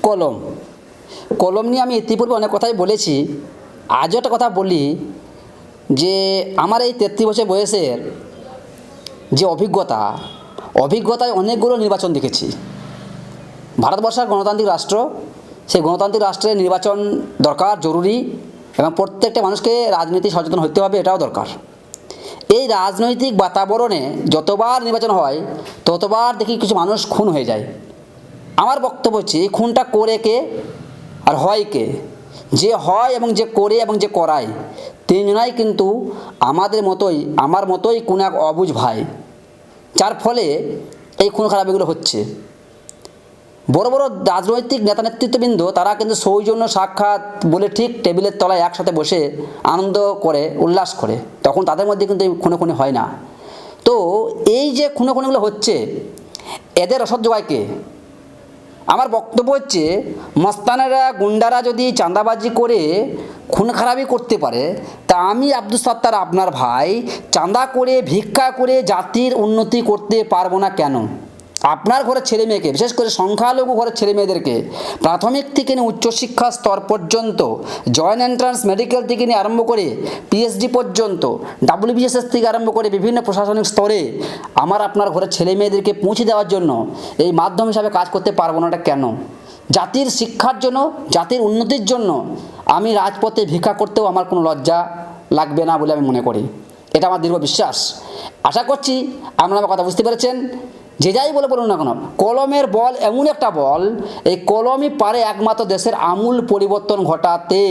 কলম কলম নিয়ে আমি ইতিপূর্বে অনেক কথাই বলেছি। আজও একটা কথা বলি যে আমার এই 33 বছর বয়সের যে অভিজ্ঞতায় অনেকগুলো নির্বাচন দেখেছি। ভারতবর্ষ গণতান্ত্রিক রাষ্ট্র, সেই গণতান্ত্রিক রাষ্ট্রের নির্বাচন দরকার, জরুরি, এবং প্রত্যেকটা মানুষকে রাজনীতি সচেতন হতে হবে, এটাও দরকার। এই রাজনৈতিক বাতাবরণে যতবার নির্বাচন হয় ততবার দেখি কিছু মানুষ খুন হয়ে যায়। আমার বক্তব্য হচ্ছে এই খুনটা করে কে আর হয় কে? যে হয় এবং যে করে এবং যে করায়, তিনজনাই কিন্তু আমার মতোই কোনো এক অবুঝ ভাই, যার ফলে এই খুন খারাপিগুলো হচ্ছে। বড় বড় রাজনৈতিক নেতা নেতৃত্ববৃন্দ তারা কিন্তু সৌজন্য সাক্ষাৎ বলে ঠিক টেবিলের তলায় একসাথে বসে আনন্দ করে, উল্লাস করে, তখন তাদের মধ্যে কিন্তু এই খুনোখুনি হয় না। তো এই যে খুনোখুনিগুলো হচ্ছে, এদের রসদ যোগায় কে? আমার বক্তব্য হচ্ছে মস্তানেরা, গুন্ডারা যদি চাঁদাবাজি করে খুন খারাপি করতে পারে, তা আমি আব্দুল সাত্তার আপনার ভাই চাঁদা করে ভিক্ষা করে জাতির উন্নতি করতে পারবো না কেন? আপনার ঘরের ছেলে মেয়েকে, বিশেষ করে সংখ্যালঘু ঘরের ছেলে মেয়েদেরকে প্রাথমিক থেকে নিয়ে উচ্চশিক্ষা স্তর পর্যন্ত, জয়েন্ট এন্ট্রান্স মেডিকেল থেকে নিয়ে আরম্ভ করে পিএইচডি পর্যন্ত, ডাব্লিউবিএসএস থেকে আরম্ভ করে বিভিন্ন প্রশাসনিক স্তরে আমার আপনার ঘরের ছেলে মেয়েদেরকে পৌঁছে দেওয়ার জন্য এই মাধ্যম হিসাবে কাজ করতে পারবো না, এটা কেন? জাতির শিক্ষার জন্য, জাতির উন্নতির জন্য আমি রাজপথে ভিক্ষা করতেও আমার কোনো লজ্জা লাগবে না বলে আমি মনে করি। এটা আমার দৃঢ় বিশ্বাস। আশা করছি আপনারা আমার কথা বুঝতে পেরেছেন। যে যাই বলুন না কেন, কলমের বল এমন একটা বল, এই কলমই পারে একমাত্র দেশের আমূল পরিবর্তন ঘটাতে।